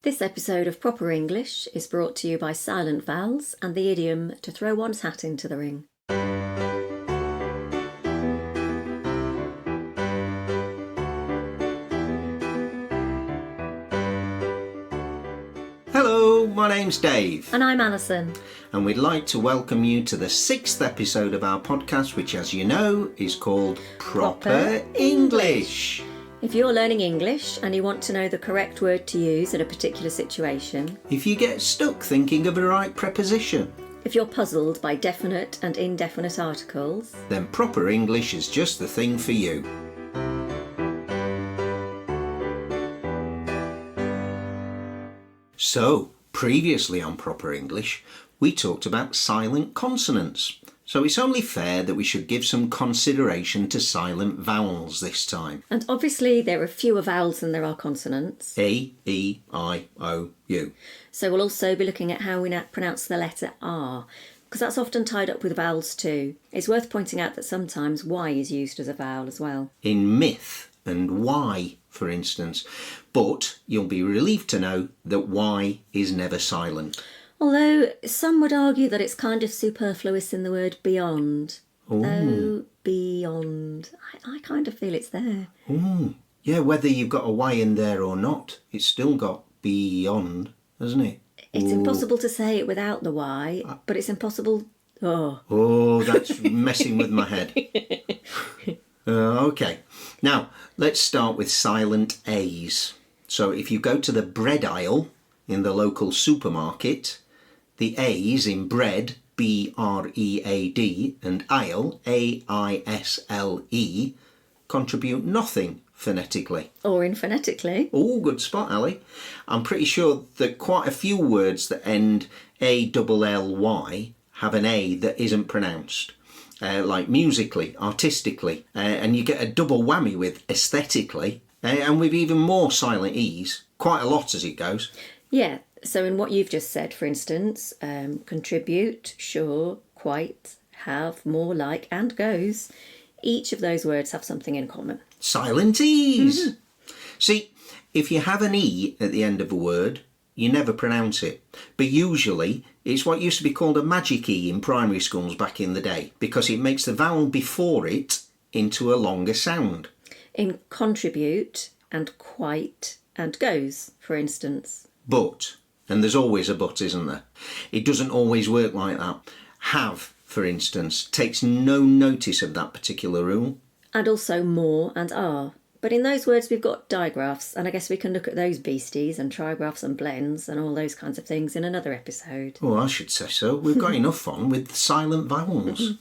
This episode of Proper English is brought to you by silent vowels and the idiom to throw one's hat into the ring. Hello, my name's Dave. And I'm Alison. And we'd like to welcome you to the 6th episode of our podcast, which, as you know, is called Proper English. If you're learning English and you want to know the correct word to use in a particular situation, if you get stuck thinking of the right preposition, if you're puzzled by definite and indefinite articles, then Proper English is just the thing for you. So, previously on Proper English, we talked about silent consonants. So it's only fair that we should give some consideration to silent vowels this time. And obviously there are fewer vowels than there are consonants. A, E, I, O, U. So we'll also be looking at how we pronounce the letter R, because that's often tied up with vowels too. It's worth pointing out that sometimes Y is used as a vowel as well. In myth and Y, for instance. But you'll be relieved to know that Y is never silent. Although some would argue that it's kind of superfluous in the word beyond. Ooh. Oh, beyond. I kind of feel it's there. Ooh. Yeah, whether you've got a Y in there or not, it's still got beyond, hasn't it? It's Ooh. impossible to say it without the Y, but it's impossible... Oh, that's messing with my head. Okay. Now, let's start with silent A's. So if you go to the bread aisle in the local supermarket, the A's in bread, B-R-E-A-D, and aisle, A-I-S-L-E, contribute nothing phonetically. Or phonetically. Oh, good spot, Ali. I'm pretty sure that quite a few words that end A-double-L-Y have an A that isn't pronounced. Like musically, artistically, and you get a double whammy with aesthetically, and with even more silent E's, quite a lot as it goes. Yeah, so in what you've just said, for instance, contribute, sure, quite, have, more, like, and goes, each of those words have something in common. Silent E's! Mm-hmm. See, if you have an E at the end of a word, you never pronounce it. But usually, it's what used to be called a magic E in primary schools back in the day, because it makes the vowel before it into a longer sound. In contribute and quite and goes, for instance. But, and there's always a but, isn't there? It doesn't always work like that. Have, for instance, takes no notice of that particular rule. And also more and are. But in those words we've got digraphs, and I guess we can look at those beasties and trigraphs and blends and all those kinds of things in another episode. Oh, I should say so. We've got enough fun with silent vowels.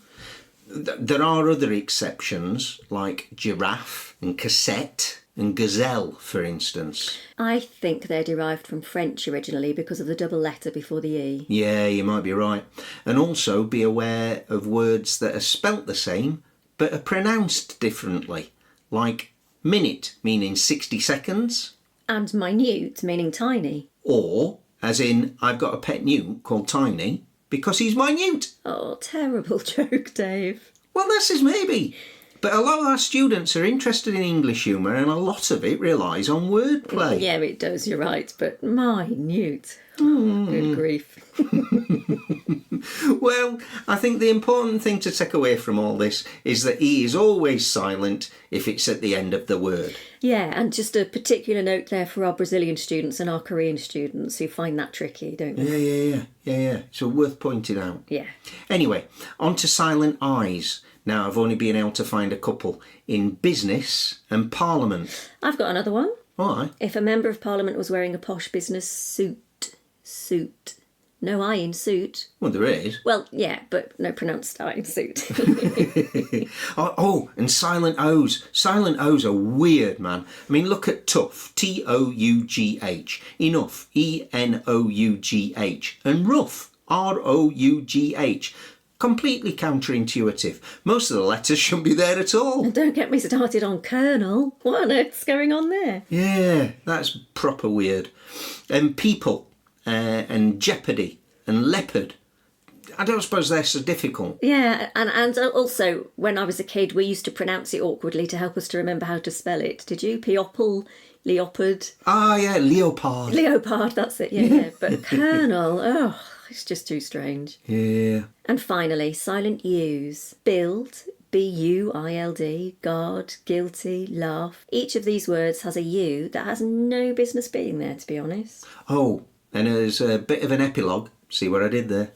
There are other exceptions, like giraffe and cassette and gazelle, for instance. I think they're derived from French originally because of the double letter before the E. Yeah, you might be right. And also be aware of words that are spelt the same, but are pronounced differently, like minute, meaning 60 seconds. And minute, meaning tiny. Or, as in, I've got a pet newt called Tiny, because he's minute. Oh, terrible joke, Dave. Well, this is maybe. But a lot of our students are interested in English humour, and a lot of it relies on wordplay. Yeah, it does, you're right, but minute. Oh, good grief. Well, I think the important thing to take away from all this is that E is always silent if it's at the end of the word. Yeah, and just a particular note there for our Brazilian students and our Korean students who find that tricky, don't they? Yeah. So worth pointing out. Yeah. Anyway, on to silent I's. Now, I've only been able to find a couple in business and parliament. I've got another one. All right. If a member of parliament was wearing a posh business suit. No I in suit. Well, there is. Well, yeah, but no pronounced I in suit. And silent O's. Silent O's are weird, man. I mean, look at tough, T-O-U-G-H. Enough, E-N-O-U-G-H. And rough, R-O-U-G-H. Completely counterintuitive. Most of the letters shouldn't be there at all. And don't get me started on Colonel. What on earth's going on there? Yeah, that's proper weird. And people. And jeopardy and leopard. I don't suppose they're so difficult. Yeah, and also, when I was a kid, we used to pronounce it awkwardly to help us to remember how to spell it. Did you? People, Leopard. Ah, yeah, leopard. Leopard, that's it, yeah. But colonel, oh, it's just too strange. Yeah. And finally, silent U's. Build, B-U-I-L-D, guard, guilty, laugh. Each of these words has a U that has no business being there, to be honest. Oh, and there's a bit of an epilogue. See what I did there?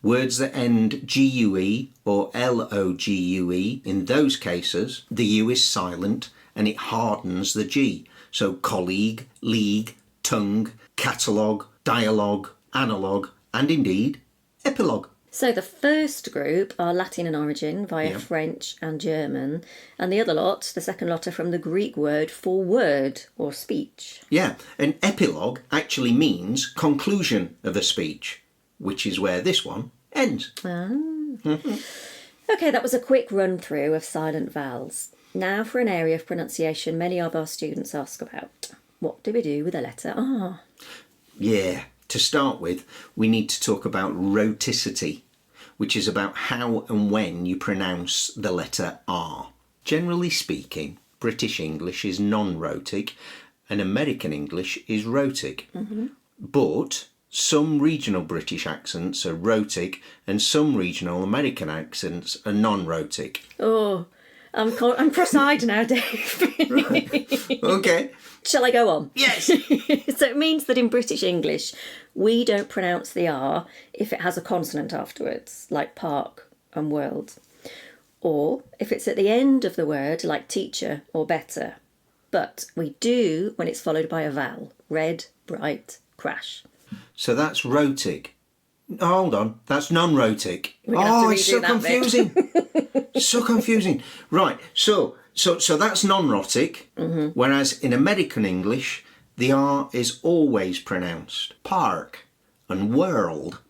Words that end G-U-E or L-O-G-U-E, in those cases, the U is silent and it hardens the G. So colleague, league, tongue, catalogue, dialogue, analogue, and indeed, epilogue. So the first group are Latin in origin via French and German, and the other lot, the second lot, are from the Greek word for word or speech. Yeah, an epilogue actually means conclusion of a speech, which is where this one ends. Okay, that was a quick run through of silent vowels. Now for an area of pronunciation many of our students ask about. What do we do with the letter R? Yeah, to start with, we need to talk about rhoticity, which is about how and when you pronounce the letter R. Generally speaking, British English is non-rhotic and American English is rhotic. But some regional British accents are rhotic and some regional American accents are non-rhotic. Oh, I'm cross-eyed now, Dave. Okay. Shall I go on? Yes. So it means that in British English, we don't pronounce the R if it has a consonant afterwards, like park and world. Or if it's at the end of the word, like teacher or better. But we do when it's followed by a vowel. Red, bright, crash. So that's rhotic. Oh, hold on, that's non-rhotic. We're gonna have to It's redo so that confusing. So confusing. Right, so that's non-rhotic, whereas in American English, the R is always pronounced. Park and world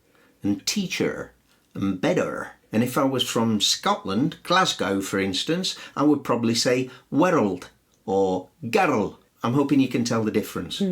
and teacher and better. And if I was from Scotland, Glasgow for instance, I would probably say world or girl. I'm hoping you can tell the difference.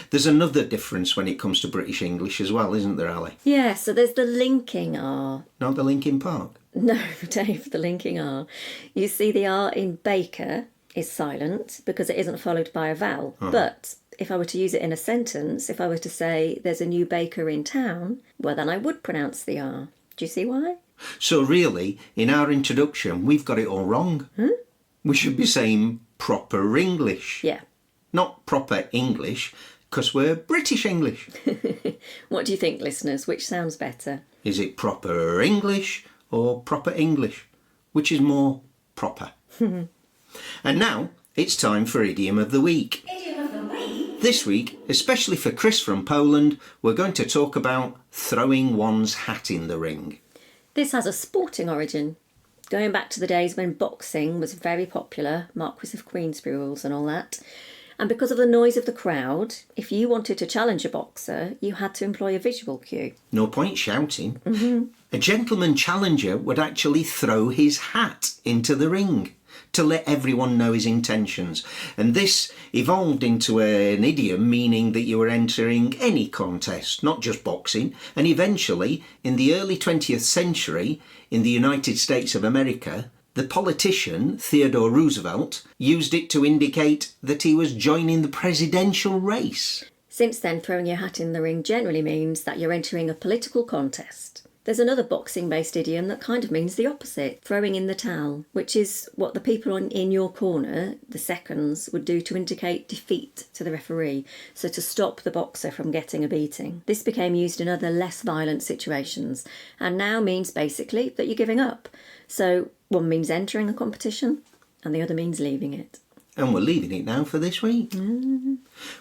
There's another difference when it comes to British English as well, isn't there, Ali? Yeah, so there's the linking R. Not the Linkin Park. No, Dave, the linking R. You see, the R in baker is silent because it isn't followed by a vowel. But if I were to use it in a sentence, if I were to say there's a new baker in town, well, then I would pronounce the R. Do you see why? So really, in our introduction, we've got it all wrong. We should be saying proper English. Yeah. Not proper English, because we're British English. What do you think, listeners? Which sounds better? Is it proper English or proper English? Which is more proper? And now, it's time for Idiom of the Week. Idiom of the Week? This week, especially for Chris from Poland, we're going to talk about throwing one's hat in the ring. This has a sporting origin. Going back to the days when boxing was very popular, Marquis of Queensberry rules and all that. And because of the noise of the crowd, if you wanted to challenge a boxer, you had to employ a visual cue. No point shouting. A gentleman challenger would actually throw his hat into the ring to let everyone know his intentions. And this evolved into an idiom meaning that you were entering any contest, not just boxing. And eventually, in the early 20th century, in the United States of America, the politician, Theodore Roosevelt, used it to indicate that he was joining the presidential race. Since then, throwing your hat in the ring generally means that you're entering a political contest. There's another boxing-based idiom that kind of means the opposite, throwing in the towel, which is what the people in your corner, the seconds, would do to indicate defeat to the referee, so to stop the boxer from getting a beating. This became used in other less violent situations, and now means basically that you're giving up. So one means entering a competition, and the other means leaving it. And we're leaving it now for this week.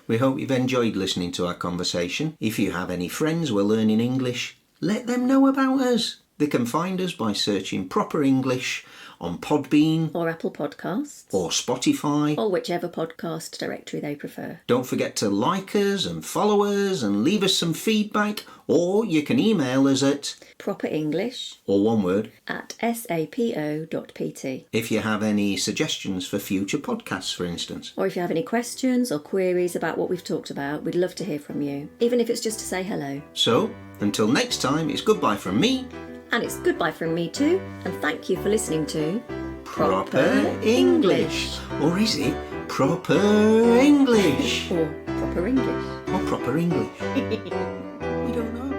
We hope you've enjoyed listening to our conversation. If you have any friends who are learning English, let them know about us. They can find us by searching Proper English on Podbean Or Apple Podcasts. or Spotify. Or whichever podcast directory they prefer. Don't forget to like us and follow us and leave us some feedback, or you can email us at properenglish or one word @sapo.pt. if you have any suggestions for future podcasts, for instance. Or if you have any questions or queries about what we've talked about, we'd love to hear from you, even if it's just to say hello. So, until next time, it's goodbye from me. And it's goodbye from me too, and thank you for listening to Proper English. Or is it Proper English. Or proper English. Or proper English. We don't know.